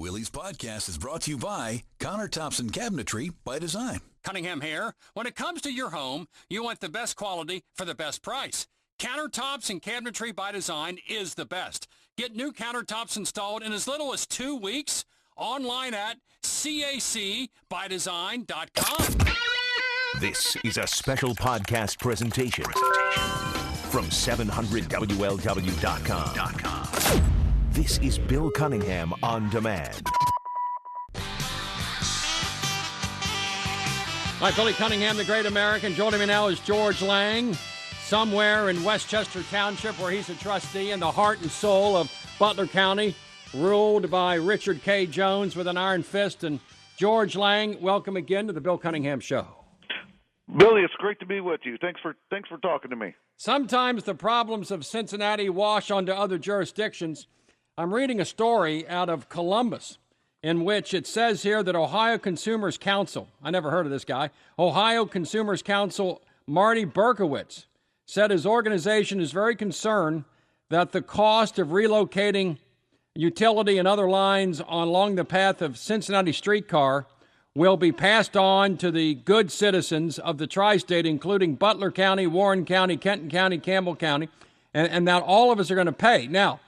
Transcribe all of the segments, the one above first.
Willie's podcast is brought to you by Countertops and Cabinetry by Design. Cunningham here. When it comes to your home, you want the best quality for the best price. Countertops and Cabinetry by Design is the best. Get new countertops installed in as little as 2 weeks. Online at cacbydesign.com. This is a special podcast presentation from 700WLW.com. This is Bill Cunningham on Demand. Hi, Billy Cunningham, the great American. Joining me now is George Lang, somewhere in Westchester Township, where he's a trustee in the heart and soul of Butler County, ruled by Richard K. Jones with an iron fist. And George Lang, welcome again to the Bill Cunningham Show. Billy, it's great to be with you. Thanks for talking to me. Sometimes the problems of Cincinnati wash onto other jurisdictions. I'm reading a story out of Columbus in which it says here that Ohio Consumers Counsel, I never heard of this guy, Ohio Consumers Counsel Marty Berkowitz said his organization is very concerned that the cost of relocating utility and other lines along the path of Cincinnati Streetcar will be passed on to the good citizens of the tri-state, including Butler County, Warren County, Kenton County, Campbell County, and that all of us are going to pay. Now,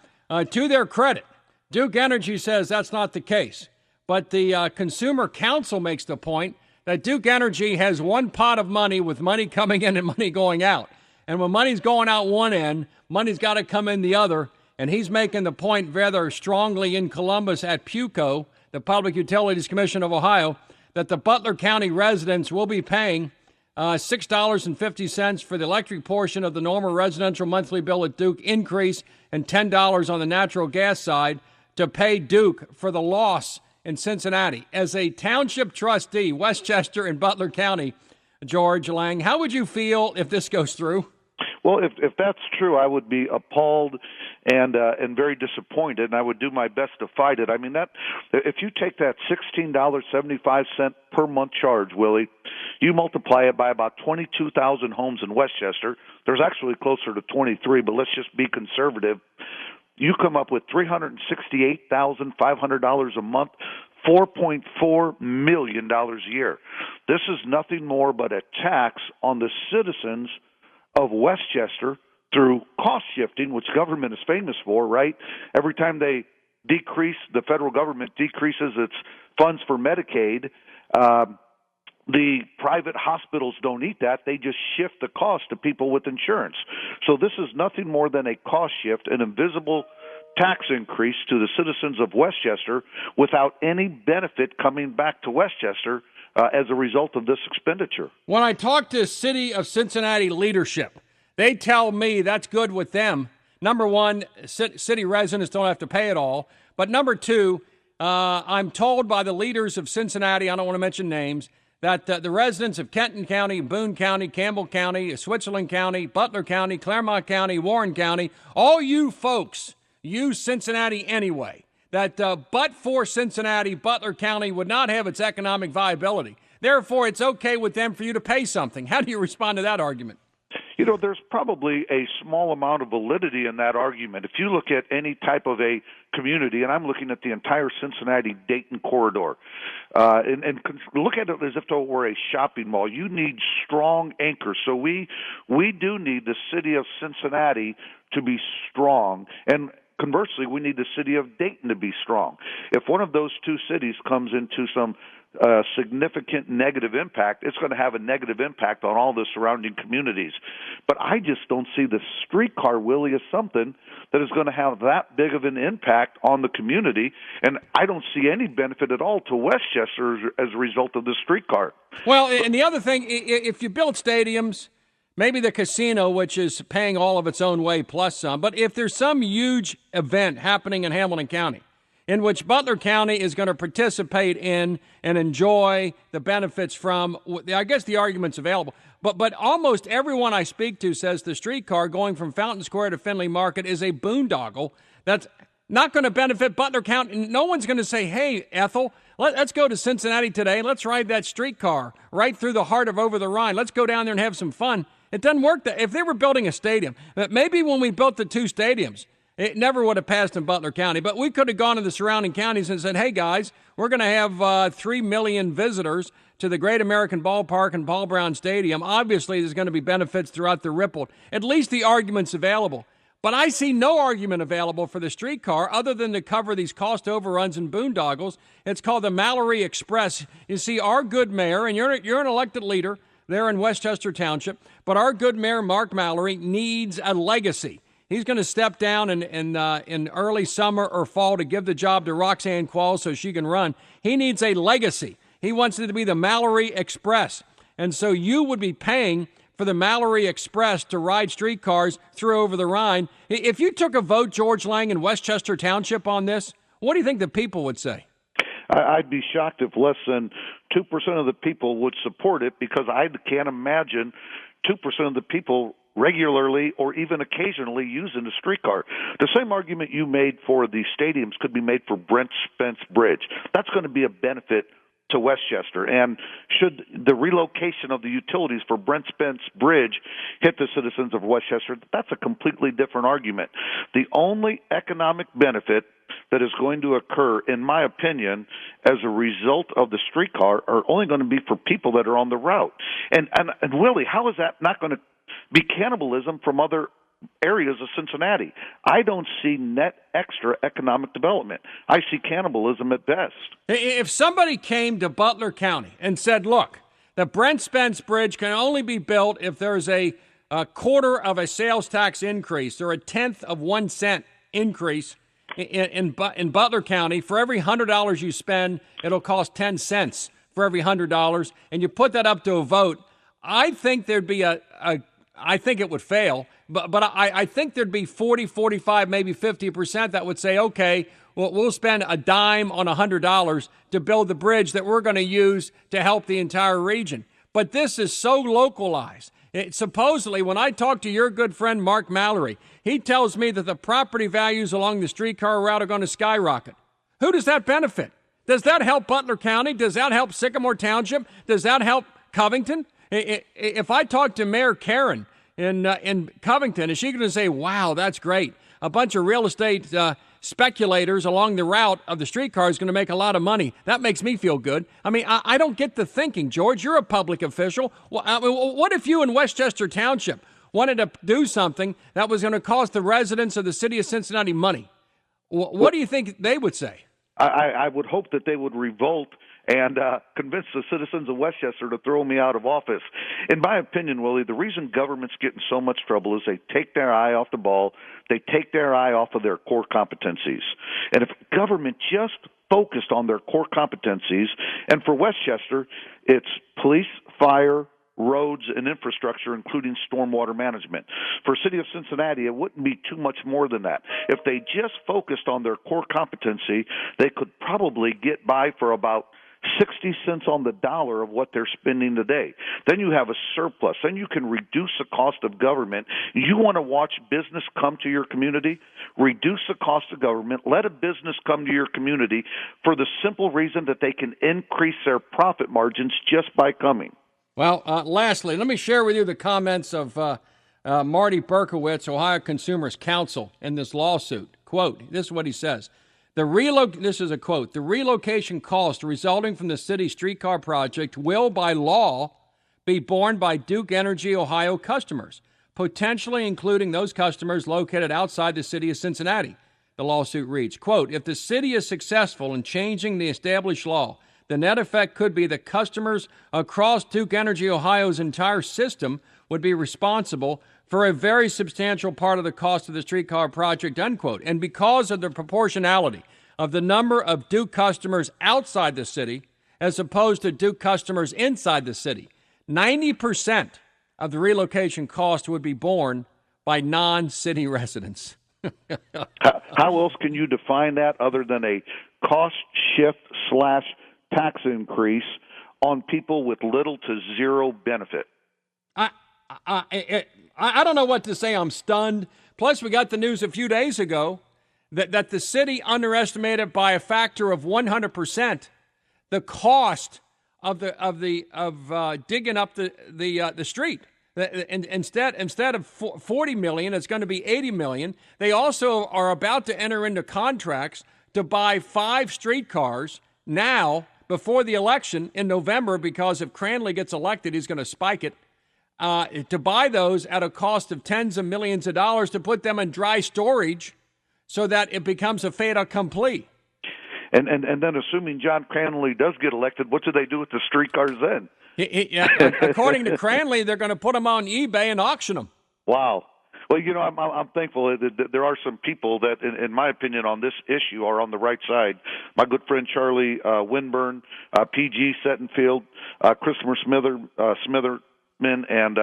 to their credit, Duke Energy says that's not the case. But the Consumer Council makes the point that Duke Energy has one pot of money with money coming in and money going out. And when money's going out one end, money's got to come in the other. And he's making the point rather strongly in Columbus at PUCO, the Public Utilities Commission of Ohio, that the Butler County residents will be paying $6.50 for the electric portion of the normal residential monthly bill at Duke increase and $10 on the natural gas side to pay Duke for the loss in Cincinnati. As a township trustee, Westchester and Butler County, George Lang, how would you feel if this goes through? Well, if that's true, I would be appalled and very disappointed, and I would do my best to fight it. I mean, that if you take that $16.75 per month charge, Willie, you multiply it by about 22,000 homes in Westchester. There's actually closer to 23, but let's just be conservative. You come up with $368,500 a month, $4.4 million a year. This is nothing more but a tax on the citizens of Westchester through cost shifting, which government is famous for, right? Every time they decrease, the federal government decreases its funds for Medicaid, the private hospitals don't eat that. They just shift the cost to people with insurance. So this is nothing more than a cost shift, an invisible tax increase to the citizens of Westchester without any benefit coming back to Westchester as a result of this expenditure. When I talk to City of Cincinnati leadership, they tell me that's good with them. Number one, city residents don't have to pay it all. But number two, I'm told by the leaders of Cincinnati, I don't want to mention names, that the residents of Kenton County, Boone County, Campbell County, Switzerland County, Butler County, Claremont County, Warren County, all you folks use Cincinnati anyway. That but for Cincinnati, Butler County would not have its economic viability. Therefore, it's okay with them for you to pay something. How do you respond to that argument? You know, there's probably a small amount of validity in that argument. If you look at any type of a community, and I'm looking at the entire Cincinnati-Dayton corridor, and look at it as if it were a shopping mall. You need strong anchors. So we do need the city of Cincinnati to be strong. And conversely, we need the city of Dayton to be strong. If one of those two cities comes into some significant negative impact, it's going to have a negative impact on all the surrounding communities. But I just don't see the streetcar, Willie, as something that is going to have that big of an impact on the community, and I don't see any benefit at all to Westchester as a result of the streetcar. Well, and the other thing, if you build stadiums, maybe the casino, which is paying all of its own way plus some, but if there's some huge event happening in Hamilton County in which Butler County is going to participate in and enjoy the benefits from, I guess the argument's available, but almost everyone I speak to says the streetcar going from Fountain Square to Findlay Market is a boondoggle that's not going to benefit Butler County. No one's going to say, hey, Ethel, let's go to Cincinnati today. Let's ride that streetcar right through the heart of Over the Rhine. Let's go down there and have some fun. It doesn't work. If they were building a stadium, maybe when we built the two stadiums, It never would have passed in Butler County. But we could have gone to the surrounding counties and said, hey, guys, we're going to have 3 million visitors to the Great American Ballpark and Paul Brown Stadium. Obviously, there's going to be benefits throughout the ripple. At least the argument's available. But I see no argument available for the streetcar other than to cover these cost overruns and boondoggles. It's called the Mallory Express. You see, our good mayor, and you're an elected leader there in Westchester Township, but our good mayor, Mark Mallory, needs a legacy. He's going to step down in early summer or fall to give the job to Roxanne Quall so she can run. He needs a legacy. He wants it to be the Mallory Express. And so you would be paying for the Mallory Express to ride streetcars through over the Rhine. If you took a vote, George Lang, in Westchester Township on this, what do you think the people would say? I'd be shocked if less than 2% of the people would support it, because I can't imagine 2% of the people regularly or even occasionally using the streetcar. The same argument you made for the stadiums could be made for Brent Spence Bridge. That's going to be a benefit to Westchester. And should the relocation of the utilities for Brent Spence Bridge hit the citizens of Westchester, that's a completely different argument. The only economic benefit that is going to occur, in my opinion, as a result of the streetcar are only going to be for people that are on the route. And Willie, how is that not going to be cannibalism from other areas of Cincinnati? I don't see net extra economic development. I see cannibalism at best. If somebody came to Butler County and said, look, the Brent Spence Bridge can only be built if there's a quarter of a sales tax increase or a tenth of 1 cent increase in Butler County, for every $100 you spend, it'll cost 10 cents for every $100, and you put that up to a vote, I think there'd be I think it would fail, but I think there'd be 40, 45, maybe 50% that would say, okay, well, we'll spend a dime on $100 to build the bridge that we're going to use to help the entire region. But this is so localized. Supposedly, when I talk to your good friend Mark Mallory, he tells me that the property values along the streetcar route are going to skyrocket. Who does that benefit? Does that help Butler County? Does that help Sycamore Township? Does that help Covington? If I talk to Mayor Karen in Covington, is she going to say, wow, that's great? A bunch of real estate speculators along the route of the streetcar is going to make a lot of money. That makes me feel good. I mean, I don't get the thinking, George. You're a public official. What if you in Westchester Township wanted to do something that was going to cost the residents of the city of Cincinnati money? What do you think they would say? I would hope that they would revolt and convince the citizens of Westchester to throw me out of office. In my opinion, Willie, the reason government's getting so much trouble is they take their eye off the ball. They take their eye off of their core competencies. And if government just focused on their core competencies, and for Westchester, it's police, fire, roads, and infrastructure, including stormwater management. For the city of Cincinnati, it wouldn't be too much more than that. If they just focused on their core competency, they could probably get by for about 60 cents on the dollar of what they're spending today. Then you have a surplus. Then you can reduce the cost of government. You want to watch business come to your community? Reduce the cost of government. Let a business come to your community for the simple reason that they can increase their profit margins just by coming. Well, lastly, let me share with you the comments of Marty Berkowitz, Ohio Consumers Counsel, in this lawsuit. Quote, this is what he says. This is a quote. The relocation cost resulting from the city streetcar project will, by law, be borne by Duke Energy Ohio customers, potentially including those customers located outside the city of Cincinnati. The lawsuit reads, quote, if the city is successful in changing the established law, the net effect could be that customers across Duke Energy Ohio's entire system would be responsible for a very substantial part of the cost of the streetcar project, unquote. And because of the proportionality of the number of Duke customers outside the city as opposed to Duke customers inside the city, 90% of the relocation cost would be borne by non-city residents. How else can you define that other than a cost shift / tax increase on people with little to zero benefit? I don't know what to say. I'm stunned. Plus, we got the news a few days ago that the city underestimated by a factor of 100% the cost of digging up the street. Instead of $40 million, it's going to be $80 million. They also are about to enter into contracts to buy 5 streetcars now before the election in November, because if Cranley gets elected, he's going to spike it, to buy those at a cost of tens of millions of dollars to put them in dry storage so that it becomes a fait accompli. And then assuming John Cranley does get elected, what do they do with the streetcars then? According to Cranley, they're going to put them on eBay and auction them. Wow. Well, I'm thankful that there are some people that, in my opinion, on this issue are on the right side. My good friend Charlie Winburn, PG Settenfield, Christopher Smitherman, and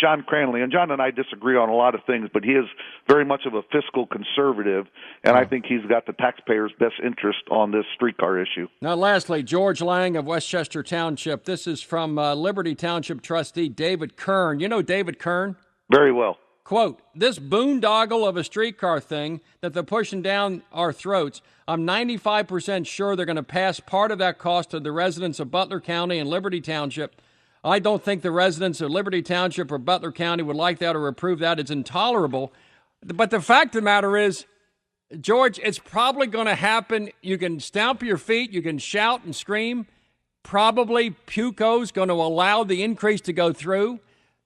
John Cranley. And John and I disagree on a lot of things, but he is very much of a fiscal conservative, and I think he's got the taxpayers' best interest on this streetcar issue. Now, lastly, George Lang of Westchester Township. This is from Liberty Township trustee David Kern. You know David Kern? Very well. Quote, this boondoggle of a streetcar thing that they're pushing down our throats, I'm 95% sure they're going to pass part of that cost to the residents of Butler County and Liberty Township. I don't think the residents of Liberty Township or Butler County would like that or approve that. It's intolerable. But the fact of the matter is, George, it's probably going to happen. You can stamp your feet. You can shout and scream. Probably PUCO's going to allow the increase to go through.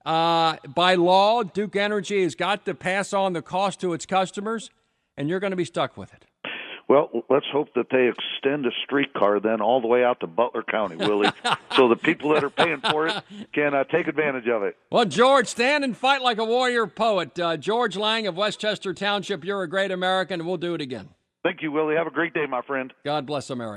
By law, Duke Energy has got to pass on the cost to its customers, and you're going to be stuck with it. Well, let's hope that they extend a streetcar then all the way out to Butler County, Willie, so the people that are paying for it can take advantage of it. Well, George, stand and fight like a warrior poet. George Lang of Westchester Township, you're a great American, and we'll do it again. Thank you, Willie. Have a great day, my friend. God bless America.